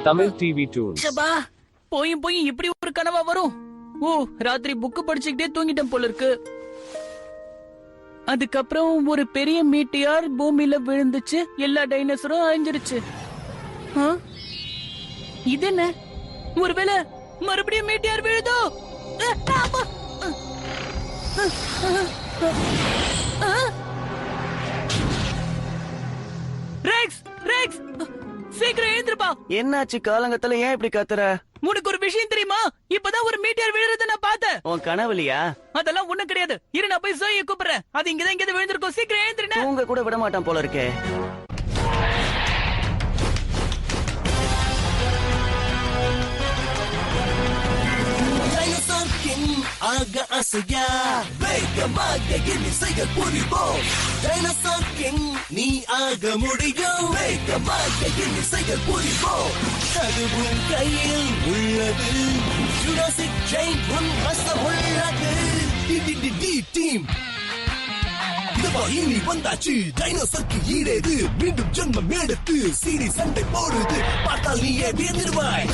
Tamil TV tools. போயும் போய் இப்படி ஒரு கனவா வரும். ஓ, ராத்திரி புக்கு படிச்சுக்கிட்டே தூங்கிட்டேன் போல இருக்கு. அதுக்கப்புறம் ஒரு பெரிய மீட்டியார் பூமியில விழுந்துச்சு, எல்லா டைனோசரும் அழிஞ்சிருச்சு. இது என்ன? ஒருவேளை மறுபடியும் மீட்டியார் விழுதோ? ரெக்ஸ், ரெக்ஸ், சீக்கிரம் எழுந்திருப்பா. என்னாச்சு? காலங்கத்துல ஏன் இப்படி கத்துற? உனக்கு ஒரு விஷயம் தெரியுமா? இப்பதான் ஒரு மீட்டியார் விழுறத நான் பார்த்தேன். உன் கனவுலியா? அதெல்லாம் ஒண்ணும் கிடையாது. இரு, நான் போய் சோயை கூப்பிடுறேன். அது இங்கதான் இங்க விழுந்திருக்கும். சீக்கிரம் எழுந்திருங்க. தூங்க கூட விட மாட்டான் போல இருக்கே. ஆக அசையா வேகமாக இசைகள் புரிவோம். டைனோசர் கிங் நீ ஆக முடியும். வேகமாக இசைகள் புரிவோம். அதுவும் கையில் உள்ளது. ஜுராசிக் செயின் உன் வசம் உள்ளது. டீம் இனி வந்தாச்சு. டைனோசருக்கு ஈடேது. மீண்டும் ஜென்மம் எடுத்து சீரி சண்டை போடுது. பார்த்தால் நீயே வியந்திருவாய்.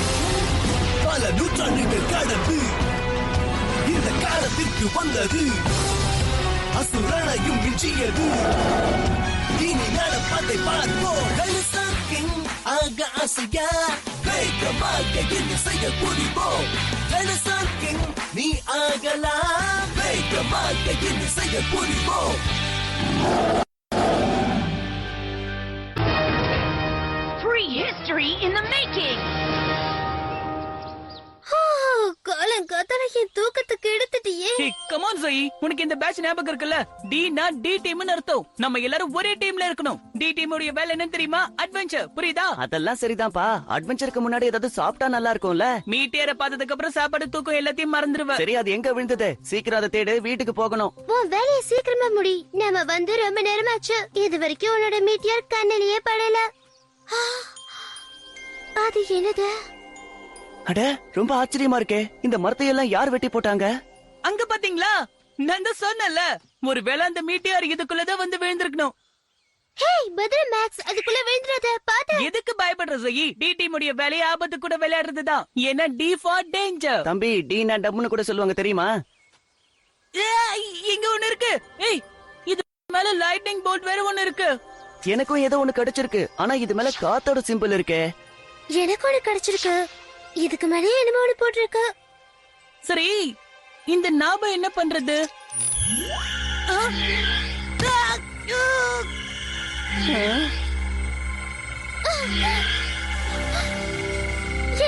பல நூற்றாண்டுகள் கடந்து இந்த காலத்திற்கு வந்தது. அசுரனையும் மிஞ்சியது. இனி நடப்பதை பார்ப்போம். டைனோசர் கிங் ஆக அசையா வேகமாக இசைகள் புரிவோம். டைனோசர் கிங் நீ ஆகலாம். வேகமாக இசைகள் புரிவோம். Prehistory in the making. காலங்காத்தால என் தூக்கத்துக்கு எடுத்துட்டியே. கம் ஆன் ஜோயி, உனக்கு இந்த பேட்ச் ஞாபகம் இருக்குல்ல? டி-னா டி டீம்னு அர்த்தம். நம்ம எல்லாரும் ஒரே டீம்ல இருக்கணும். டி டீம் உடைய வேலை என்னன்னு தெரியுமா? அட்வென்ச்சர். புரியுதா? அதெல்லாம் சரிதான்ப்பா. அட்வென்ச்சருக்கு முன்னாடி ஏதாவது சாப்பிட்டா நல்லா இருக்கும்ல. மீட்டியரை பார்த்ததுக்கு அப்புறம் சாப்பாடு தூக்கம் எல்லாத்தையும் மறந்துடுவேன். சரி, அது எங்க விழுந்தது? சீக்கிரம் அதை தேடு. வீட்டுக்கு போகணும். உன் வேலையை சீக்கிரமா முடி. நம்ம வந்து ரொம்ப நேரமாச்சு. இது வரைக்கும் உன்னோட மீட்டியார் கண்ணிலேயே படல. அது என்னது? அட, ரொம்ப ஆச்சரியமா இருக்கே. இந்த மரத்தை எல்லாம் யார் வெட்டி போட்டாங்க? அங்க பாத்தீங்களா? நான் தான் சொன்னல, ஒருவேளை அந்த மீட்டியார் இதுக்குள்ளதான் வந்து விழுந்திருக்கணும். ஹேய் பத்ர மேக்ஸ், அதுக்குள்ள விழுந்துறாத. பாத்து. எதுக்கு பயப்படுற ஜோயி? டி டீம் உடைய வேலையை ஆபத்து கூட விளையாடுறதுதான். ஏன்னா டி ஃபார் டேஞ்சர். தம்பி, டி-னா டம்னு கூட சொல்லுவாங்க தெரியுமா? இங்க ஒண்ணு இருக்கு. ஏய், இது மேல லைட்னிங் போல்ட் வேற ஒண்ணு இருக்கு. எனக்கும் ஏதோ ஒண்ணு கிடைச்சிருக்கு. ஆனா இது மேல காத்தோட சிம்பிள் இருக்கே. எனக்கு ஒண்ணு கிடைச்சிருக்கு. இதுக்கு மேலே என்னமோ ஒண்ணு போட்டிருக்கு. சரி, இந்த நாப என்ன பண்றது?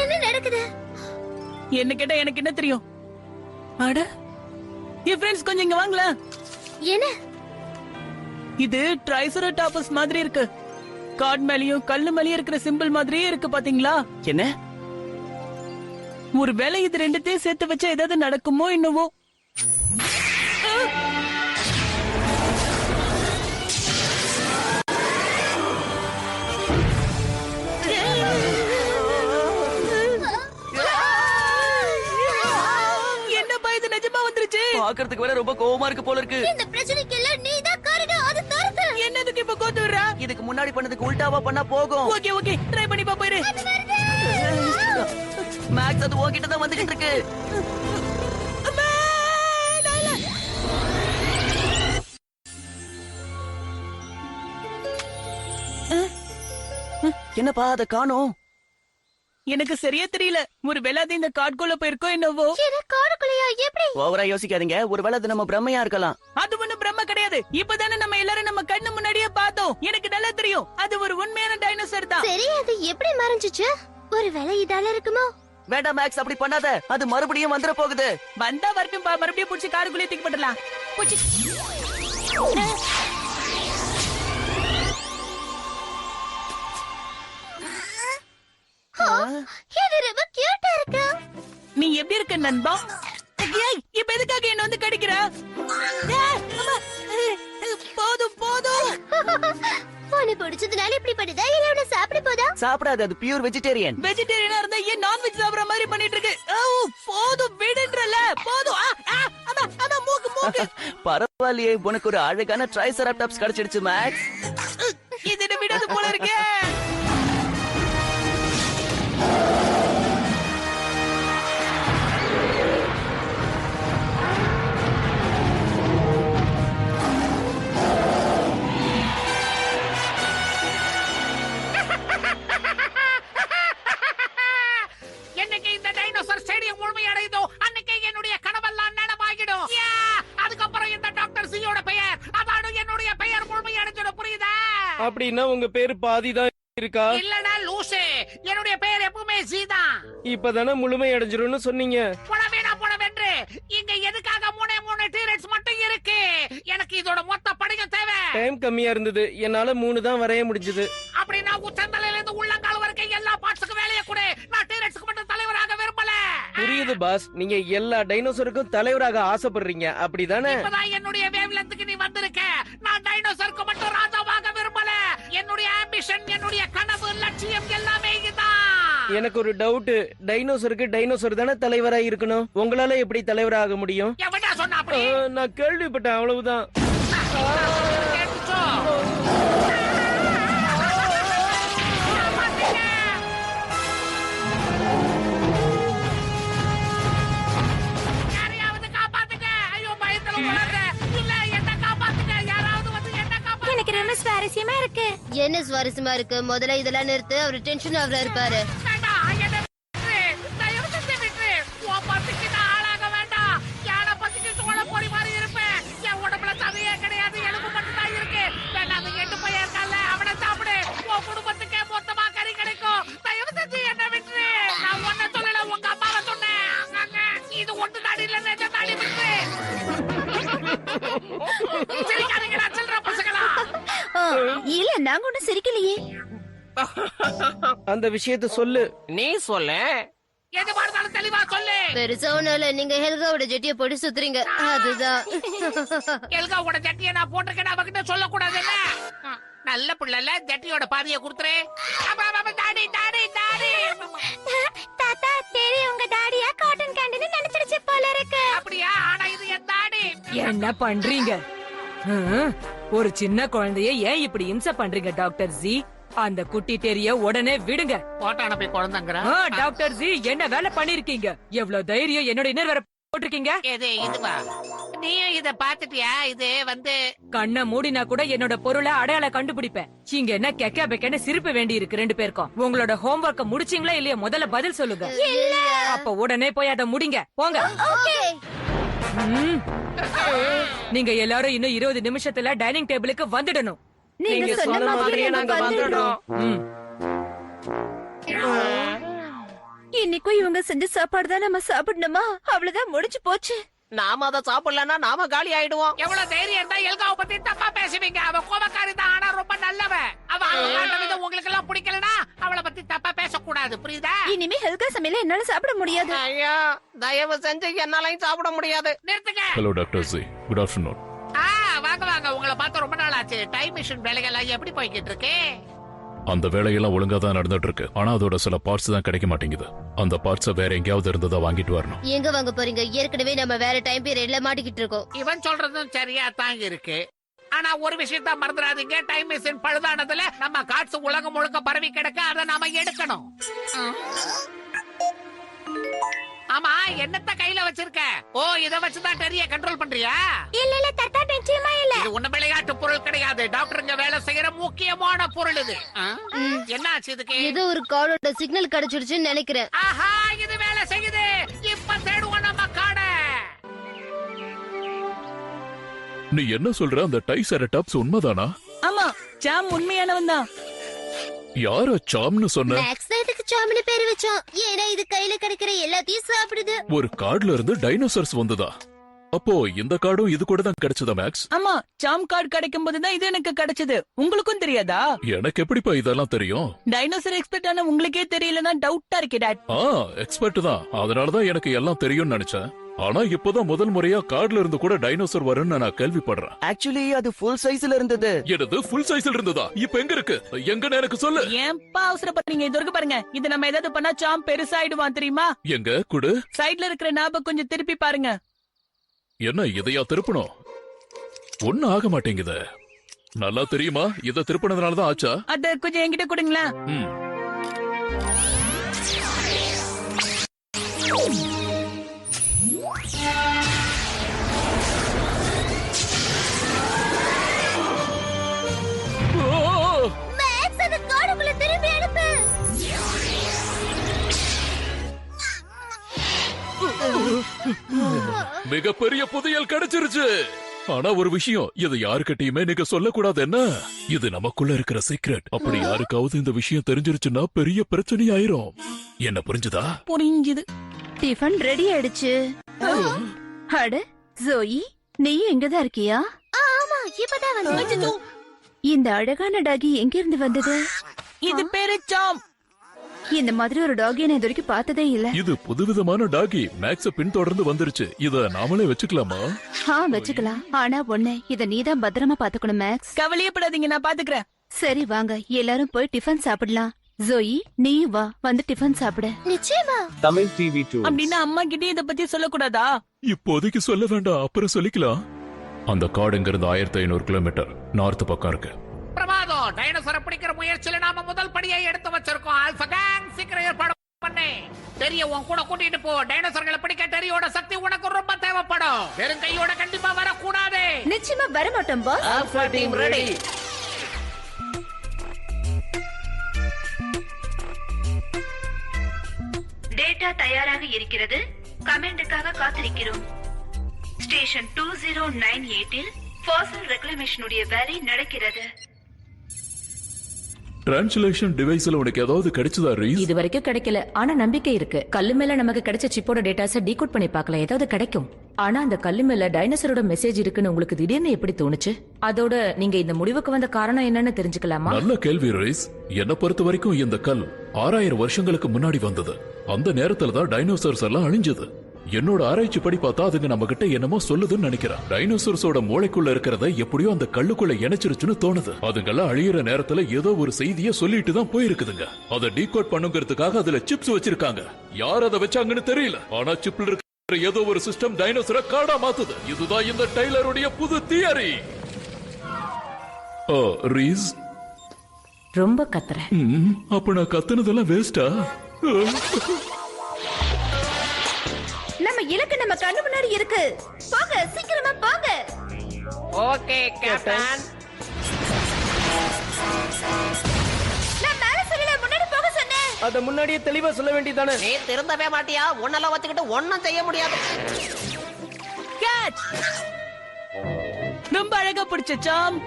என்ன நடக்குது? என்ன கேட்டா எனக்கு என்ன தெரியும்? அட, என் ஃப்ரெண்ட்ஸ் கொஞ்சம் இங்க வாங்கல. என்ன இது? ட்ரைசெராடாப்ஸ் மாதிரி இருக்கு. காட் மேலயும் கல்லு மேலயும் இருக்கிற சிம்பிள் மாதிரியே இருக்கு. பாத்தீங்களா? என்ன? ஒருவேளை இது ரெண்டுத்தையும் சேர்த்து வச்சா ஏதாவது நடக்குமோ என்னவோ. என்னப்பா இது நிஜமா வந்துருச்சு? பாக்குறதுக்கு வேற ரொம்ப கோவமா இருக்கு போல இருக்கு. இந்த பிரச்சனைக்கு எல்லாம் நீதான் காரணம். அது தரது. என்னதுக்கு இப்ப கோத்து விடுறா? இதுக்கு முன்னாடி பண்ணதுக்கு உல்டாவா பண்ணா போகும். ஓகே ஓகே, ட்ரை பண்ணி பாப்போம். மேக்ஸ், அது உன்கிட்ட தான் வந்துகிட்டு இருக்கு. என்னப்பா, அத காணோம். எனக்கு சரியா தெரியல. ஒருவேளை அது இந்த காட்குள்ள போயிருக்கோ என்னவோ. காடுக்குள்ளையா? எப்படி? ஓவரா யோசிக்காதீங்க. ஒருவேளை அது நம்ம பிரம்மையா இருக்கலாம். அது ஒண்ணும் பிரம்ம கிடையாது. இப்பதானே நம்ம எல்லாரும் நம்ம கண்ணு முன்னாடியே பார்த்தோம். எனக்கு நல்லா தெரியும், அது ஒரு உண்மையான டைனோசர் தான். சரி, அது எப்படி மறைஞ்சிச்சு? ஒருவேளை இதால இருக்குமோ? வேண்டாம் மேக்ஸ், அப்படி பண்ணாத. அது மறுபடியும் வந்துட போகுது. வந்தா வரட்டும் பா. மறுபடியும் புடிச்சு காருக்குள்ளே தூக்கி போடலாம். இது ரொம்ப கியூட்டா இருக்கு. நீ எப்படி இருக்க நண்பா? இப்ப எதுக்காக என்ன வந்து கடிக்கிற? போதும் போதும். உன்னை பிடிச்சதுனால இப்படி பண்ணுதா? இல்ல உன்னை சாப்பிட போதா? சாப்பிடாது, அது பியூர் வெஜிடேரியன். வெஜிடேரியனா இருந்தா ஏன் நான்வெஜ் சாப்பிடுற மாதிரி பண்ணிட்டு இருக்கு? போதும் விடுன்றல. போதும். மூக்கு. பரவாயில்லையே, உனக்கு ஒரு அழகான ட்ரைசெராடாப்ஸ் கிடைச்சிடுச்சு மேக்ஸ். இது விடாது போல இருக்கே. அப்படின்னா உங்க பேரு பாதிதான் இருக்கா? இல்லடா லூசு, என்னுடைய பெயர் எப்பவுமே சீதா. இப்பதானே முழுமை அடைஞ்சிரும்னு சொன்னீங்க. போடவென்று இங்க எதுக்காக 3 டீரட்ஸ் மட்டும் இருக்கு? எனக்கு இதோட மொத்த படிகம் தேவை. டைம் கம்மியா இருந்தது, என்னால 3 தான் வரைய முடிஞ்சது. அப்படின்னா உச்சந்தலையில இருந்து உள்ளங்கால் வரைக்கும் எல்லா பார்ட்ஸுக்கும் வேலையை கொடு. நான் டீரட்ஸ்க்கு மட்டும் தலைவராக விரும்பல. புரியுது பாஸ், நீங்க எல்லா டைனோசருக்கும் தலைவராக ஆசைப்படுறீங்க, அப்படிதானே? இப்பதான் என்னுடைய வேவ்லென்த்துக்கு நீ வந்திருக்க. நான் டைனோசருக்கு மட்டும் ராஜாவாக விரும்பல. என்னுடைய ஆம்பிஷன், என்னுடைய கனவு, லட்சியம் எல்லாமே இதுதான். எனக்கு ஒரு டவுட், டைனோசருக்கு டைனோசர் தானே தலைவரா இருக்கணும், உங்களால எப்படி தலைவராக முடியும்? எவன்டா சொன்னா அப்படி? நான் கேள்விப்பட்டேன், அவ்வளவுதான். கேட்டுச்சோ? யாரையாவது காப்பாத்துங்க. ஐயோ பயத்துல உளறேன். இல்ல என்ன காப்பாத்துங்க, யாராவது வந்து என்ன காப்பாத்துங்க. எனக்கு ரொம்ப சுவாரஸ்யமா இருக்கு. என்ன சுவாரஸ்யமா இருக்கு? முதல்ல இதெல்லாம் நிறுத்து, அவர் டென்ஷன் ஆகுறா இருப்பாரு. வேண்டாம், என்னை விட்டுரு. தயவு செஞ்சு விட்டுரு. உன் பசிக்கு நான் ஆளாக வேண்டாம். யானை பசிக்கு சோள பொறி மாதிரி இருப்பேன். என் உடம்புல சதையே கிடையாது, எலும்பு மட்டும் தான் இருக்கு. வேண்டாம், அந்த 8 பையன் இருக்கான்ல, அவனை சாப்பிடு. உன் குடும்பத்துக்கே மொத்தமா கறி கிடைக்கும். தயவு செஞ்சு என்னை விட்டுரு. நான் உன்னை சொல்லல, உங்க அம்மாவை சொன்னேன். இது ஒன்று தாடி இல்ல, நெஜ தாடி விட்டுரு. சிரிக்காதீங்கடா சில்லற பசங்களா. இல்ல, நாங்க ஒண்ணும் சிரிக்கலையே. அந்த விஷயத்த சொல்லு. நீ சொல்ல. எது பார்த்தாலும் தெளிவா சொல்லு. பெருசா ஒண்ணும் இல்ல, நீங்க ஹெல்காவோட ஜெட்டிய போட்டு சுத்துறீங்க, அதுதான். எல்காவோட ஜட்டியை நான் போட்டிருக்கேன், அவகிட்ட சொல்லக்கூடாது என்ன? நல்ல பிள்ளைல ஜட்டியோட பாதியை கொடுத்துரு. தாடி தாடி தாடி. தாத்தா தேடி உங்க தாடியா காட்டன் கேண்டின்னு நினைச்சிருச்சு போல இருக்கு. அப்படியா? ஆனா இது என் தாடி. என்ன பண்றீங்க? ஒரு சின்ன குழந்தைய ஏன் இப்படி இம்சை பண்றீங்க டாக்டர் ஜி? அந்த குட்டி தெரிய உடனே விடுங்க. போட்டோ அனுப்பி குழந்தைங்கிற டாக்டர் ஜி, என்ன வேலை பண்ணிருக்கீங்க? எவ்வளவு தைரியம் என்னோட இன்னர் வேற போட்டிருக்கீங்க. இது இதுவா? நீயும் இத பாத்துட்டியா? இது வந்து கண்ணை மூடினா கூட என்னோட பொருளை அடையாள கண்டுபிடிப்பேன். இங்க என்ன கெக்கா பெக்கன்னு சிரிப்பு வேண்டி இருக்கு 2 பேருக்கும். உங்களோட ஹோம்வொர்க்க முடிச்சீங்களா இல்லையா? முதல்ல பதில் சொல்லுங்க. அப்ப உடனே போய் அதை முடிங்க, போங்க. நீங்க எல்லாரும் இன்னும் 20 நிமிஷத்துல டைனிங் டேபிளுக்கு வந்துடணும். நீங்க சொன்ன மாதிரியே நாங்க வந்துடுறோம். இன்னைக்கும் இவங்க செஞ்ச சாப்பாடு தான் நம்ம சாப்பிடணுமா? அவ்வளவுதான், முடிஞ்சு போச்சு. நாம அதை சாப்பிடலன்னா நாம காலி ஆயிடுவோம். எவ்வளவு தைரியம் இருந்தா எல்காவை பத்தி தப்பா பேசுவீங்க? அவ கோபக்காரி தான், ஆனா ரொம்ப நல்லவ. அவ விதம் உங்களுக்கு எல்லாம் பிடிக்கலனா அவளை பத்தி தப்பா பேசக்கூடாது, புரியுதா? இனிமே ஹெல்கா சமையல என்னால சாப்பிட முடியாது. ஐயா, தயவு செஞ்சு என்னாலையும் சாப்பிட முடியாது. நிறுத்துங்க. Hello doctor G, good afternoon. வாங்க வாங்க, உங்களை பார்த்து ரொம்ப நாள் ஆச்சு. டைம் மிஷின் வேலைகள் எப்படி போய்கிட்டு இருக்கு? அந்த வேலையெல்லாம் ஒழுங்கா தான் நடந்துட்டு இருக்கு, ஆனா அதோட சில பார்ட்ஸ் தான் கிடைக்க மாட்டேங்குது. அந்த பார்ட்ஸ வேற எங்கேயாவது இருந்ததா வாங்கிட்டு வரணும். எங்க வாங்க போறீங்க? ஏற்கனவே நம்ம வேற டைம் பீரியட்ல மாட்டிக்கிட்டு இருக்கோம். இவன் சொல்றதும் சரியா தான் இருக்கு. ஆனா ஒரு விஷயத்த மறந்துடாதீங்க, டைம் மிஷின் பழுதானதுல நம்ம காட்ஸ் உலகம் முழுக்க பரவி கிடக்க, அதை நாம எடுக்கணும். ஆமா, என்னத்த கையில வச்சிருக்க? ஓ, இத வச்சுதான் டெரிய கண்ட்ரோல் பண்றியா? இல்ல இல்ல தாத்தா, நிச்சயமா இல்ல. இது ஒண்ணு விளையாட்டு பொருள் கிடையாது. டாக்டருங்க வேலை செய்யற முக்கியமான பொருள் இது. என்ன ஆச்சு இதுக்கு? ஏதோ ஒரு கார்டோட சிக்னல் கிடைச்சிடுச்சுன்னு நினைக்கிறேன். ஆஹா, இது வேலை செய்யுது. இப்ப தேடுவோம் நம்ம காடை. நீ என்ன சொல்ற? அந்த டைசெரடாப்ஸ் உண்மைதானா? ஆமா, சாம் உண்மையானவன் தான். யார சாம்னு சொன்ன? மேக்ஸ் தான் இதுக்கு சாம்னு பேர் வச்சோம். ஏன்னா இது கையில கிடைக்கிற எல்லாத்தையும் சாப்பிடுது. ஒரு கார்டுல இருந்து டைனோசர்ஸ் வந்ததா? அப்போ இந்த கார்டும் இது கூட தான் கிடைச்சதா மேக்ஸ்? ஆமா, சாம் கார்டு கிடைக்கும் போதுதான் இது எனக்கு கிடைச்சது. உங்களுக்கும் தெரியாதா? எனக்கு எப்படிப்பா இதெல்லாம் தெரியும்? டைனோசர் எக்ஸ்பர்ட் ஆன உங்களுக்கே தெரியலன்னா டவுட்டா இருக்கு டாட். எக்ஸ்பர்ட் தான், அதனாலதான் எனக்கு எல்லாம் தெரியும்னு நினைச்சேன். ஆனா இப்பதான் முதல் முறையா கார்டுல இருந்து கூட டைனோசர் வரும்னு நான் கேள்விப்படுறேன். ஆக்சுவலி அது ஃபுல் சைஸ்ல இருந்தது. என்னது ஃபுல் சைஸ்ல இருந்ததா? இப்ப எங்க இருக்கு? எங்கன்னு எனக்கு சொல்லு. ஏன்பா அவசரப்படுறீங்க? இது வரைக்கும் பாருங்க. இது நம்ம ஏதாவது பண்ணா சாம் பெருசாயிடுவான் தெரியுமா? எங்க குடு. சைடுல இருக்கிற நாப கொஞ்சம் திருப்பி பாருங்க. என்ன இதையா திருப்பணும்? ஒண்ணும் ஆக மாட்டேங்குது. நல்லா தெரியுமா? இத திருப்பினதுனாலதான் ஆச்சா? அத கொஞ்சம் என்கிட்ட கொடுங்களேன். மேக்ஸ், அந்த கார்டுக்குள்ள திருப்பி அனுப்பு. மிகப்பெரிய புதையல் கிடைச்சிருச்சு. ஆனா ஒரு விஷயம், இது யாருக்கிட்டயுமே நீங்க சொல்லக்கூடாது என்ன? இது நமக்குள்ள இருக்கிற சீக்ரெட். அப்படி யாருக்காவது இந்த விஷயம் தெரிஞ்சிருச்சுன்னா பெரிய பிரச்சனை ஆயிரும். என்ன புரிஞ்சுதா? புரிஞ்சுது. டிஃபன் ரெடி ஆயிடுச்சு. அட ஜோயி, நீ எங்கதான் இருக்கியா? ஆமா, இப்பதான் வந்து. இந்த அழகான டாகி எங்க இருந்து வந்தது? இது பேரு சாம். இந்த மாதிரி ஒரு டாகி நான் இது வரைக்கும் பார்த்ததே இல்ல. இது புதுவிதமான டாகி. மேக்ஸ பின்தொடர்ந்து வந்துருச்சு. இத நாமளே வச்சுக்கலாமா? வச்சுக்கலாம். ஆனா ஒண்ணு, இத நீதான் பத்திரமா பாத்துக்கணும் மேக்ஸ். கவலையப்படாதீங்க, நான் பாத்துக்கிறேன். சரி வாங்க, எல்லாரும் போய் டிஃபன் சாப்பிடலாம். ஜோயி, நீ வா, வந்து டிஃபன் சாப்பிடு. நிச்சயமா. தமிழ் டிவி 2. அப்படின்னா அம்மா கிட்டே இத பத்தி சொல்லக்கூடாதா? இப்போதைக்கு சொல்ல வேண்டாம், அப்புறம் சொல்லிக்கலாம். அந்த காடு இங்க இருந்து 1500 கிலோமீட்டர் நார்த் பக்கம் இருக்கு. பிரமாதம். டைனோசரை பிடிக்கிற முயற்சியில நாம முதல் படியை எடுத்து வச்சிருக்கோம். ஆல்பா கேங் சீக்கிரம் ஏற்பாடு பண்ணு. டெரிய உன் கூட கூட்டிட்டு போ. டைனோசர்களை பிடிக்க டெரியோட சக்தி உனக்கு ரொம்ப தேவைப்படும். வெறும் கையோட கண்டிப்பா வரக்கூடாது. நிச்சயமா வர மாட்டோம் boss. Alpha team ready. Data தயாராக இருக்கிறது. கமெண்டுக்காக காத்திருக்கிறோம். ஸ்டேஷன் 2098 இல் ஃபாசில் ரெக்லமேஷனுடைய வேலை நடக்கிறது. டிரான்ஸ்லேஷன் டிவைஸ்ல உனக்கு ஏதாவது கிடைச்சதா ரீஸ்? இது வரைக்கும் கிடைக்கல, ஆனா நம்பிக்கை இருக்கு. கல்லு மேல நமக்கு கிடைச்ச சிப்போட டேட்டாஸ டீகோட் பண்ணி பார்க்கலாம், ஏதாவது கிடைக்கும். ஆனா அந்த கல்லு மேல டைனோசரோட மெசேஜ் இருக்குன்னு உங்களுக்கு திடீர்னு எப்படி தோணுச்சு? அதோட நீங்க இந்த முடிவுக்கு வந்த காரணம் என்னன்னு தெரிஞ்சுக்கலாமா? நல்ல கேள்வி ரீஸ். என்ன பொறுத்த வரைக்கும் இந்த கல் 6000 வருஷங்களுக்கு முன்னாடி வந்தது. அந்த நேரத்துல தான் டைனோசர்ஸ் எல்லாம் அழிஞ்சது. என்னோட ஆராய்ச்சி படி பார்த்தா அதுங்க நம்ம கிட்ட என்னமோ சொல்லுதுன்னு நினைக்கிறேன். டைனோசர்ஸோட மூளைக்குள்ள இருக்கிறத எப்படியோ அந்த கல்லுக்குள்ள இணைச்சிருச்சுன்னு தோணுது. அதுங்கெல்லாம் அழியிற நேரத்துல ஏதோ ஒரு செய்தியை சொல்லிட்டு தான் போயிருக்குதுங்க. அதை டீகோட் பண்ணுங்கிறதுக்காக அதுல சிப்ஸ் வச்சிருக்காங்க. யார் அதை வச்சாங்கன்னு தெரியல. ஆனா சிப்ல இருக்கிற ஏதோ ஒரு சிஸ்டம் டைனோசரை காடா மாத்துது. இதுதான் இந்த டைலருடைய புது தியரி. ரீஸ் ரொம்ப கத்துற. அப்ப நான் கத்துனதெல்லாம் வேஸ்டா? நம்ம இலக்கு நம்ம கண்ணு முன்னாடி இருக்கு. போங்க, சீக்கிரமா போங்க. Okay captain. நான் மேல சொல்லல, முன்னாடி போக சொன்னேன். அத முன்னாடியே தெளிவா சொல்ல வேண்டியதானே? நீ திருந்தவே மாட்டியா? ஒன்னெல்லாம் வச்சுக்கிட்டு ஒன்னும் செய்ய முடியாது. கேட்ச். ரொம்ப அழகா பிடிச்ச சாம்.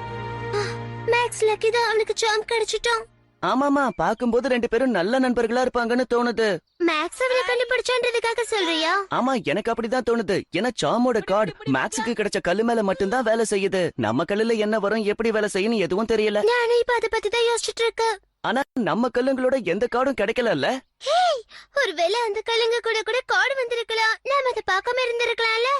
மேக்ஸ் லக்கி தான் அவனுக்கு சாம் கிடைச்சிட்டான். ஆமாமா, பாக்கும்போது 2 பேரும் நல்ல நண்பர்களா இருப்பாங்கன்னு தோணுது. மேக்ஸ் அவளை கண்டுபிடிச்சான்றதுக்காக சொல்றியா? ஆமா, எனக்கு அப்படிதான் தோணுது. ஏன்னா சாமோட கார்டு மேக்ஸுக்கு கிடைச்ச கல்லு மேல மட்டும்தான் வேலை செய்யுது. நம்ம கல்லுல என்ன வரும், எப்படி வேலை செய்யணும் எதுவும் தெரியல. நானும் இப்ப அதை பத்தி தான் யோசிச்சுட்டு இருக்கேன். ஆனா நம்ம கல்லுங்களோட எந்த கார்டும் கிடைக்கல. ஒருவேளை அந்த கல்லுங்க கூட கூட கார்டு வந்திருக்கலாம். நாம அதை பார்க்காம இருந்திருக்கலாம்ல.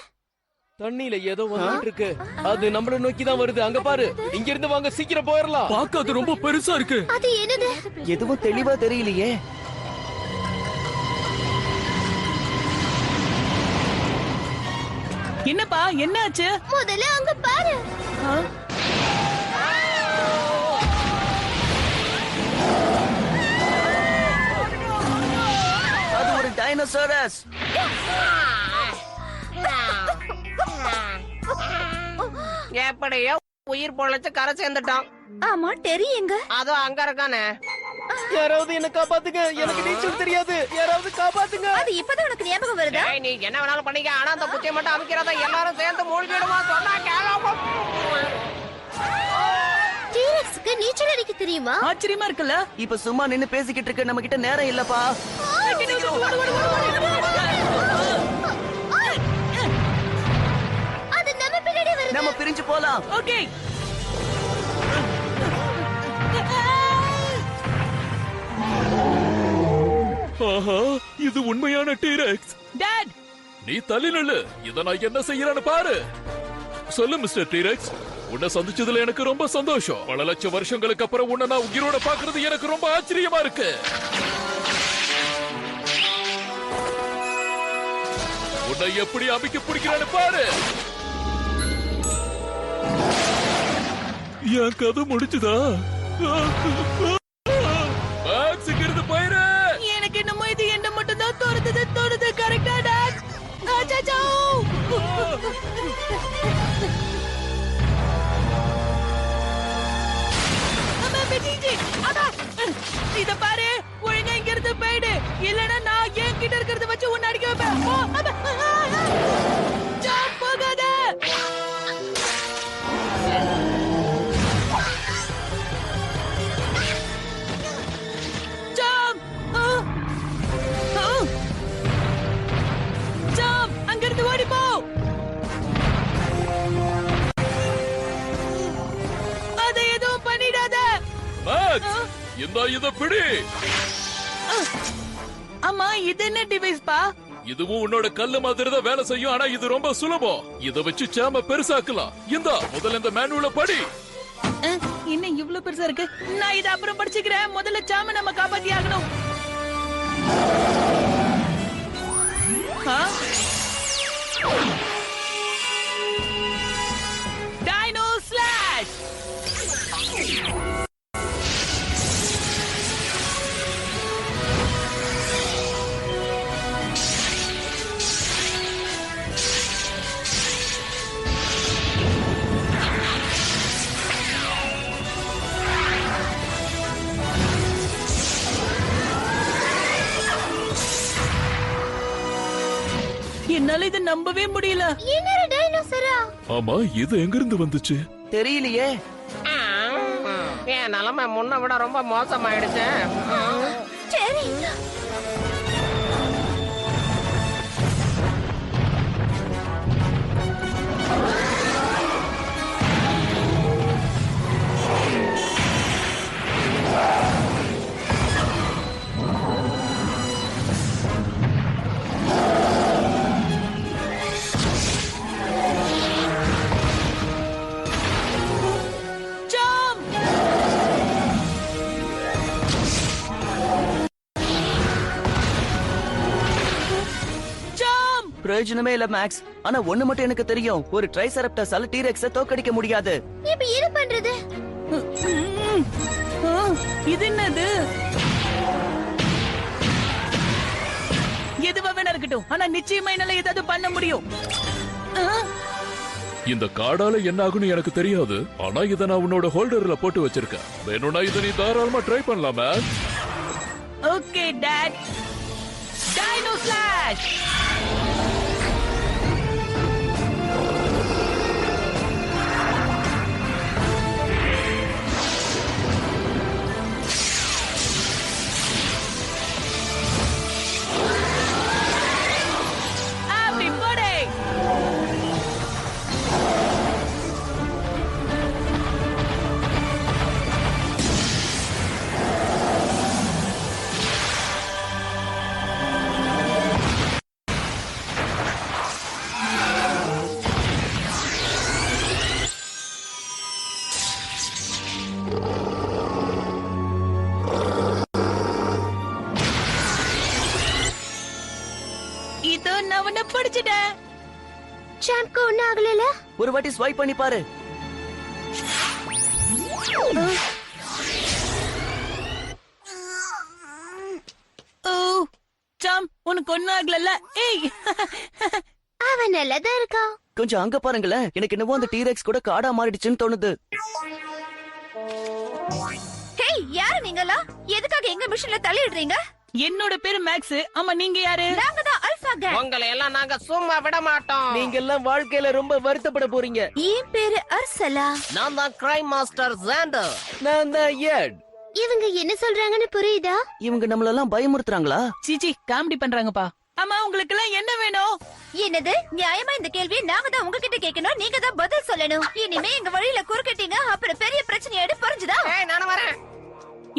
தண்ணியில ஏதோ வந்துட்டு இருக்கு. அது நம்மள நோக்கி தான் வருது. அங்க பாரு. இங்க இருந்து வாங்க, சீக்கிரம் போயிடலாம். பாக்க அது ரொம்ப பெருசா இருக்கு. அது என்னது? எதுவும் தெளிவா தெரியலையே. என்னப்பா, என்னாச்சு? முதல்ல அங்க பாரு. அது ஒரு டைனோசரஸ். எப்படியோ உயிர் பொழைச்சு கரை சேர்ந்துட்டான். ஆமா, டெரி எங்க? அதோ அங்க இருக்கானே. யாராவது என்ன காப்பாத்துங்க. எனக்கு நீச்சல் தெரியாது. யாராவது காப்பாத்துங்க. அது இப்பதான் உனக்கு ஞாபகம் வருதா? ஏய், நீ என்ன வேணாலும் பண்ணிக்க. ஆனா அந்த குச்சியை மட்டும் அமைக்கிறத எல்லாரும் சேர்ந்து மூழ்கிடுவோம். சொன்னா கேளு. டீரெக்ஸ்க்கு நீச்சல் அடிக்க தெரியுமா? ஆச்சரியமா இருக்குல்ல? இப்ப சும்மா நின்னு பேசிக்கிட்டு இருக்க நம்ம கிட்ட நேரம் இல்லப்பா. அது நம்ம பின்னாடி வருது. நம்ம பிரிஞ்சு போலாம். ஓகே. ஆஹா, இது உண்மையான டீரெக்ஸ். டாட், நீ தள்ளி நில்லு. இத நான் என்ன செய்யறேன்னு பாரு. சொல்லு மிஸ்டர் டீரெக்ஸ். உன்னை சந்திச்சதுல எனக்கு ரொம்ப சந்தோஷம். பல லட்சம் வருஷங்களுக்கு அப்புறம் உன்னை நான் உயிரோட பாக்குறது எனக்கு ரொம்ப ஆச்சரியமா இருக்கு. உன்னை எப்படி அமைக்க பிடிக்கிறான்னு பாரு. என் கதை முடிச்சுதா? இருந்து போயிரு. எனக்கு என்னமோ இது என்ன மட்டும் தான் தோணுது. கரெக்டா டாட்? அச்சச்சோ. இத பாரு, ஒழுங்கா இங்க இருந்து போயிடு. இல்லனா நான் என் கிட்ட இருக்கிறத வச்சு உன்னை அடிக்க வைப்பேன். போகாத. மேக்ஸ் இத பிடி. ஆமா இது என்ன டிவைஸ் பா? இதுவும் உன்னோட கல்லு மாதிரி தான் வேலை செய்யும். ஆனா இது ரொம்ப சுலபம். இத வச்சு சாம பெருசாக்கலாம். முதல்ல இந்த மேனுவல படி. இன்னும் இவ்ளோ பெருசா இருக்கு. நான் இத அப்புறம் படிச்சுக்கிறேன். முதல்ல சாம நம்ம காப்பாத்தி ஆகணும். Dino slash. என்னால இதை நம்பவே முடியல. இன்னொரு டைனோசரா? ஆமா, இது எங்க இருந்து வந்துச்சு தெரியலையே. என் நிலைமை முன்ன விட ரொம்ப மோசமாயிடுச்சு. சரி, பிரயோஜனமே இல்ல மேக்ஸ். ஆனா ஒண்ணு மட்டும் எனக்கு தெரியும், ஒரு ட்ரைசெராப்டஸால டீரெக்ஸ தோக்கடிக்க முடியாது. இப்ப என்ன பண்றது? இது என்னது? எதுவா வேணா இருக்கட்டும், ஆனா நிச்சயமா என்னால ஏதாவது பண்ண முடியும். இந்த கார்டால என்ன ஆகும்னு எனக்கு தெரியாது. ஆனா இத நான் உன்னோட ஹோல்டர்ல போட்டு வச்சிருக்கேன். வேணும்னா இத நீ தாராளமா ட்ரை பண்ணலாமா? Okay dot. Dino slash. இதோ நான் உன்னை படிச்சிட்டேன். சாம்க்கு ஒண்ணு ஆகல. ஒரு வாட்டி ஸ்வைப் பண்ணி பாரு. ஓ சாம், உனக்கு ஒண்ணும் ஆகல. ஏய், அவன் நல்லதா இருக்கா. கொஞ்சம் அங்க பாருங்களேன். எனக்கு என்னவோ அந்த டீரெக்ஸ் கூட காடா மாறிடுச்சுன்னு தோணுது. ஹேய், யாரு நீங்களா? எதுக்காக எங்க மிஷின்ல தள்ளிடுறீங்க? என்னோட பேரு மேக்ஸ். ஆமா, நீங்க யாரு? நாங்க தான் அல்பா கேங். உங்களை எல்லாம் நாங்க சும்மா விட மாட்டோம். நீங்க எல்லாம் வாழ்க்கையில ரொம்ப வருத்தப்பட போறீங்க. என் பேரு அர்சலா. நான் தான் கிரைம் மாஸ்டர் ஜாண்டர். நான் தான் எட். இவங்க என்ன சொல்றாங்கன்னு புரியுதா? இவங்க நம்மளெல்லாம் பயமுறுத்துறாங்களா? சீச்சி, காமெடி பண்றாங்கப்பா. ஆமா, உங்களுக்கு எல்லாம் என்ன வேணும்? என்னது? நியாயமா இந்த கேள்வியை நாங்க தான் உங்ககிட்ட கேட்கணும். நீங்க தான் பதில் சொல்லணும். இனிமே எங்க வழியில குறுக்கிட்டீங்க, அப்புறம் பெரிய பிரச்சனையாடு. புரிஞ்சுதா? ஏய், நானும் வரேன்.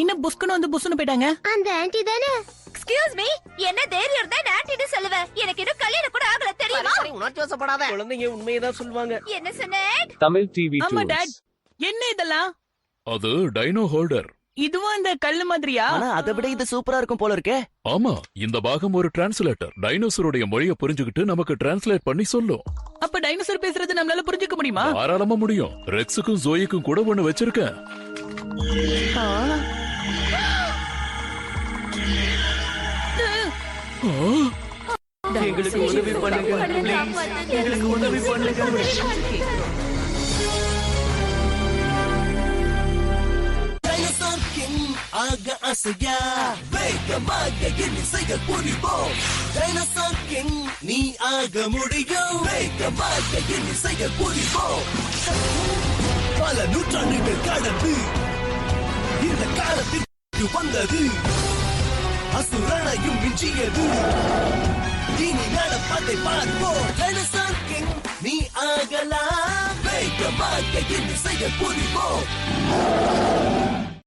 இன்னும் புஸ்குன்னு வந்து புஸ்னு போயிட்டாங்க. அந்த ஆன்ட்டி தானே? எக்ஸ்கியூஸ் மீ, என்ன தைரியம் இருந்தா ஆன்ட்டின்னு சொல்லுவேன். எனக்கு இன்னும் கல்யாணம் கூட ஆகல, தெரியுமா? சரி, உணர்ச்சி வசப்படாத. குழந்தைங்க உண்மையதான் சொல்லுவாங்க. என்ன சொன்னே? Tamil TV ஆமா Tools. டாட், என்ன இதெல்லாம்? அது டைனோ ஹோல்டர். இதுவும் அந்த கல்லு மாதிரியா? ஆனா அதை விட இது சூப்பரா இருக்கும் போல இருக்கே. ஆமா, இந்த பாகம் ஒரு டிரான்ஸ்லேட்டர். டைனோசருடைய மொழியை புரிஞ்சுக்கிட்டு நமக்கு டிரான்ஸ்லேட் பண்ணி சொல்லும். அப்ப டைனோசர் பேசுறது நம்மளால புரிஞ்சுக்க முடியுமா? தாராளமா முடியும். ரெக்ஸுக்கும் ஜோயிக்கும் கூட ஒண்ணு வச்சிருக்கேன். எங்களுக்கு உதவி பண்ணுங்க, please. எங்களுக்கு உதவி பண்ணுங்க. டைனோசர் கிங் ஆக ஆசையா, வேகமாக எண்ணி செயல் புரிவோம். டைனோசர் கிங் நீ ஆக முடியும், வேகமாக எண்ணி செயல் புரிவோம். பல நூற்றாண்டுகள் கடந்து இந்த காலத்திற்கு வந்தது, அசுரனையும் மிஞ்சியது. இனி நடப்பதை பார்ப்போம். டைனோசர் கிங் நீ ஆகலாம், வேகமாக எண்ணி செயல் புரிவோம்.